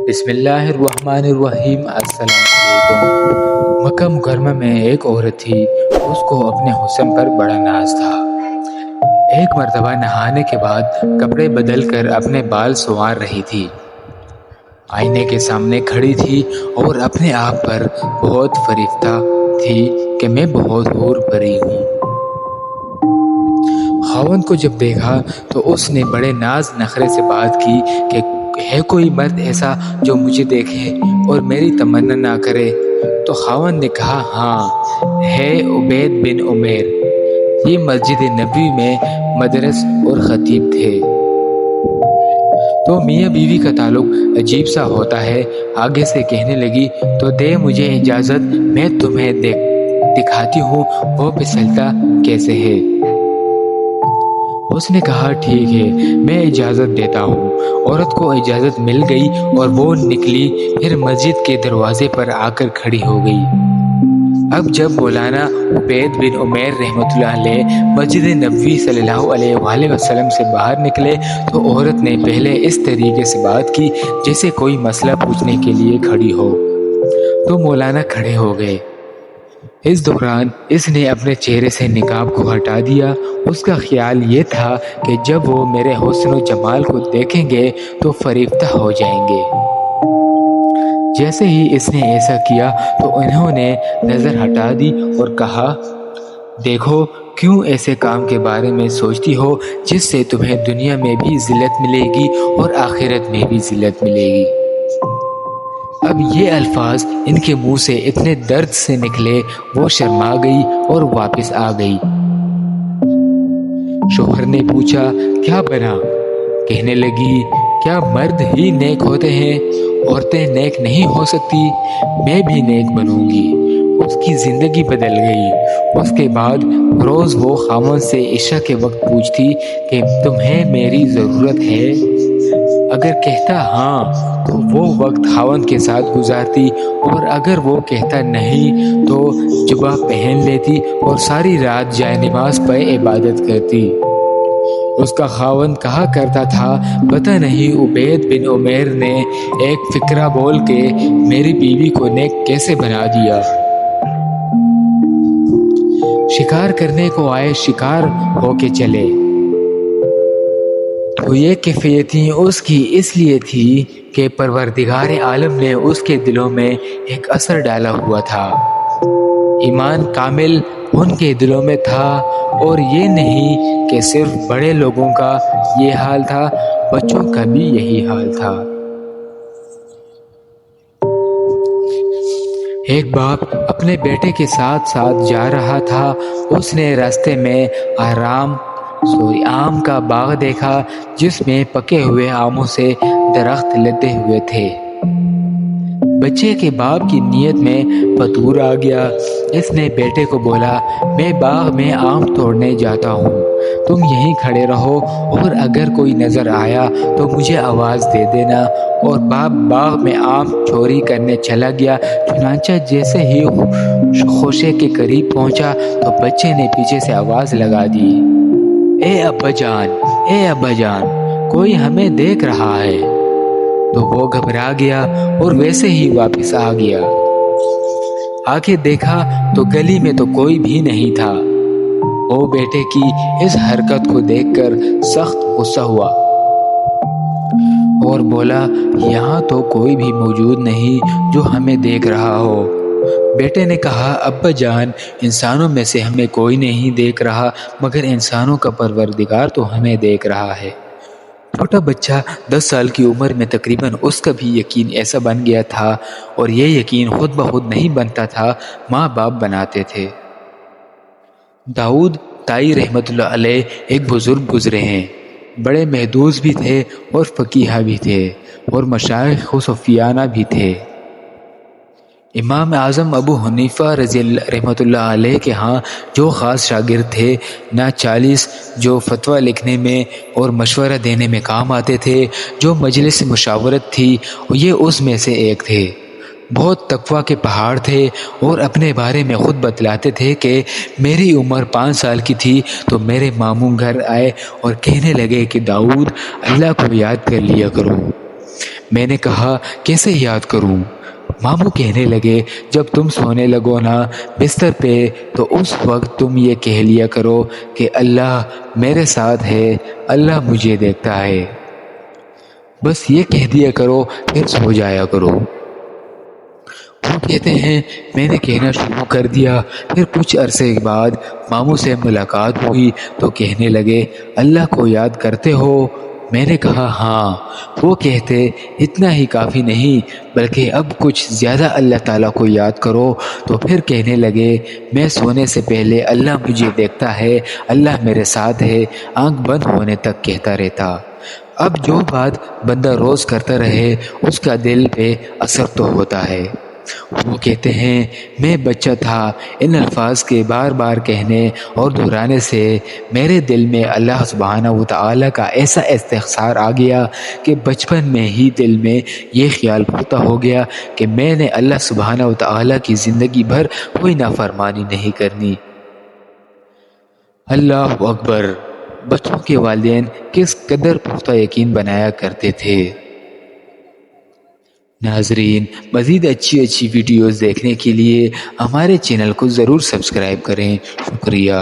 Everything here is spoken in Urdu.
بسم اللہ الرحمن الرحیم۔ السلام علیکم۔ مکہ مکرمہ میں ایک عورت تھی، اس کو اپنے حسن پر بڑا ناز تھا۔ ایک مرتبہ نہانے کے بعد کپڑے بدل کر اپنے بال سنوار رہی تھی۔ آئینے کے سامنے کھڑی تھی اور اپنے آپ پر بہت فریفتہ تھی کہ میں بہت حور پری ہوں۔ خاوند کو جب دیکھا تو اس نے بڑے ناز نخرے سے بات کی کہ ہے کوئی مرد ایسا جو مجھے دیکھے اور میری تمنا نہ کرے؟ تو خاوند نے کہا، ہاں ہے، عبید بن عمیر۔ یہ مسجد نبوی میں مدرس اور خطیب تھے۔ تو میاں بیوی کا تعلق عجیب سا ہوتا ہے۔ آگے سے کہنے لگی، تو دے مجھے اجازت، میں تمہیں دکھاتی ہوں وہ پھسلتا کیسے ہے۔ اس نے کہا، ٹھیک ہے، میں اجازت دیتا ہوں۔ عورت کو اجازت مل گئی اور وہ نکلی، پھر مسجد کے دروازے پر آ کر کھڑی ہو گئی۔ اب جب مولانا عبید بن عمیر رحمۃ اللہ علیہ مسجد نبوی صلی اللہ علیہ وآلہ وسلم سے باہر نکلے تو عورت نے پہلے اس طریقے سے بات کی جیسے کوئی مسئلہ پوچھنے کے لیے کھڑی ہو۔ تو مولانا کھڑے ہو گئے۔ اس دوران اس نے اپنے چہرے سے نقاب کو ہٹا دیا۔ اس کا خیال یہ تھا کہ جب وہ میرے حسن و جمال کو دیکھیں گے تو فریفتہ ہو جائیں گے۔ جیسے ہی اس نے ایسا کیا تو انہوں نے نظر ہٹا دی اور کہا، دیکھو کیوں ایسے کام کے بارے میں سوچتی ہو جس سے تمہیں دنیا میں بھی ذلت ملے گی اور آخرت میں بھی ذلت ملے گی۔ اب یہ الفاظ ان کے منہ سے اتنے درد سے نکلے، وہ شرما گئی اور واپس آ گئی۔ شوہر نے پوچھا، کیا بنا؟ کہنے لگی، کیا مرد ہی نیک ہوتے ہیں؟ عورتیں نیک نہیں ہو سکتی؟ میں بھی نیک بنوں گی۔ اس کی زندگی بدل گئی۔ اس کے بعد روز وہ خاوند سے عشاء کے وقت پوچھتی کہ تمہیں میری ضرورت ہے؟ اگر کہتا ہاں تو وہ وقت خاوند کے ساتھ گزارتی، اور اگر وہ کہتا نہیں تو جبہ پہن لیتی اور ساری رات جائے نماز پہ عبادت کرتی۔ اس کا خاوند کہا کرتا تھا، پتہ نہیں عبید بن عمیر نے ایک فقرہ بول کے میری بیوی کو نیک کیسے بنا دیا۔ شکار کرنے کو آئے، شکار ہو کے چلے۔ تو یہ کیفیتیں اس کی اس لیے تھی کہ پروردگار عالم نے اس کے دلوں میں ایک اثر ڈالا ہوا تھا۔ ایمان کامل ان کے دلوں میں تھا، اور یہ نہیں کہ صرف بڑے لوگوں کا یہ حال تھا، بچوں کا بھی یہی حال تھا۔ ایک باپ اپنے بیٹے کے ساتھ ساتھ جا رہا تھا۔ اس نے راستے میں آم کا باغ دیکھا جس میں پکے ہوئے آموں سے درخت لدے ہوئے تھے۔ بچے کے باپ کی نیت میں فطور آ گیا۔ اس نے بیٹے کو بولا، میں باغ میں آم توڑنے جاتا ہوں، تم یہیں کھڑے رہو، اور اگر کوئی نظر آیا تو مجھے آواز دے دینا۔ اور باپ باغ میں آم چوری کرنے چلا گیا۔ چنانچہ جیسے ہی خوشے کے قریب پہنچا تو بچے نے پیچھے سے آواز لگا دی، اے ابا جان، اے ابا جان، کوئی ہمیں دیکھ رہا ہے۔ تو وہ گھبرا گیا اور ویسے ہی واپس آ گیا۔ آگے دیکھا تو گلی میں تو کوئی بھی نہیں تھا۔ وہ بیٹے کی اس حرکت کو دیکھ کر سخت غصہ ہوا اور بولا، یہاں تو کوئی بھی موجود نہیں جو ہمیں دیکھ رہا ہو۔ بیٹے نے کہا، ابا جان، انسانوں میں سے ہمیں کوئی نہیں دیکھ رہا، مگر انسانوں کا پروردگار تو ہمیں دیکھ رہا ہے۔ چھوٹا بچہ 10 سال کی عمر میں تقریباً اس کا بھی یقین ایسا بن گیا تھا، اور یہ یقین خود بخود نہیں بنتا تھا، ماں باپ بناتے تھے۔ داؤد طائی رحمۃ اللہ علیہ ایک بزرگ گزرے ہیں، بڑے محدوث بھی تھے اور فقیہ بھی تھے، اور مشائخ و صوفیانہ بھی تھے۔ امام اعظم ابو حنیفہ رحمۃ اللہ علیہ کے ہاں جو خاص شاگرد تھے، نہ 40 جو فتویٰ لکھنے میں اور مشورہ دینے میں کام آتے تھے، جو مجلس مشاورت تھی، یہ اس میں سے ایک تھے۔ بہت تقویٰ کے پہاڑ تھے، اور اپنے بارے میں خود بتلاتے تھے کہ میری عمر 5 سال کی تھی تو میرے ماموں گھر آئے اور کہنے لگے کہ داؤد، اللہ کو یاد کر لیا کرو۔ میں نے کہا کیسے یاد کروں؟ ماموں کہنے لگے جب تم سونے لگو نا بستر پہ تو اس وقت تم یہ کہہ لیا کرو کہ اللہ میرے ساتھ ہے، اللہ مجھے دیکھتا ہے، بس یہ کہہ دیا کرو پھر سو جایا کرو۔ وہ کہتے ہیں میں نے کہنا شروع کر دیا، پھر کچھ عرصے بعد ماموں سے ملاقات ہوئی تو کہنے لگے اللہ کو یاد کرتے ہو؟ میں نے کہا ہاں۔ وہ کہتے اتنا ہی کافی نہیں بلکہ اب کچھ زیادہ اللہ تعالیٰ کو یاد کرو۔ تو پھر کہنے لگے میں سونے سے پہلے اللہ مجھے دیکھتا ہے، اللہ میرے ساتھ ہے، آنکھ بند ہونے تک کہتا رہتا۔ اب جو بات بندہ روز کرتا رہے اس کا دل پہ اثر تو ہوتا ہے۔ وہ کہتے ہیں میں بچہ تھا، ان الفاظ کے بار بار کہنے اور دہرانے سے میرے دل میں اللہ سبحانہ و تعالیٰ کا ایسا استحصار آ گیا کہ بچپن میں ہی دل میں یہ خیال پختہ ہو گیا کہ میں نے اللہ سبحانہ و تعالیٰ کی زندگی بھر کوئی نافرمانی نہیں کرنی۔ اللہ اکبر! بچوں کے والدین کس قدر پختہ یقین بنایا کرتے تھے۔ ناظرین، مزید اچھی ویڈیوز دیکھنے کے لیے ہمارے چینل کو ضرور سبسکرائب کریں۔ شکریہ۔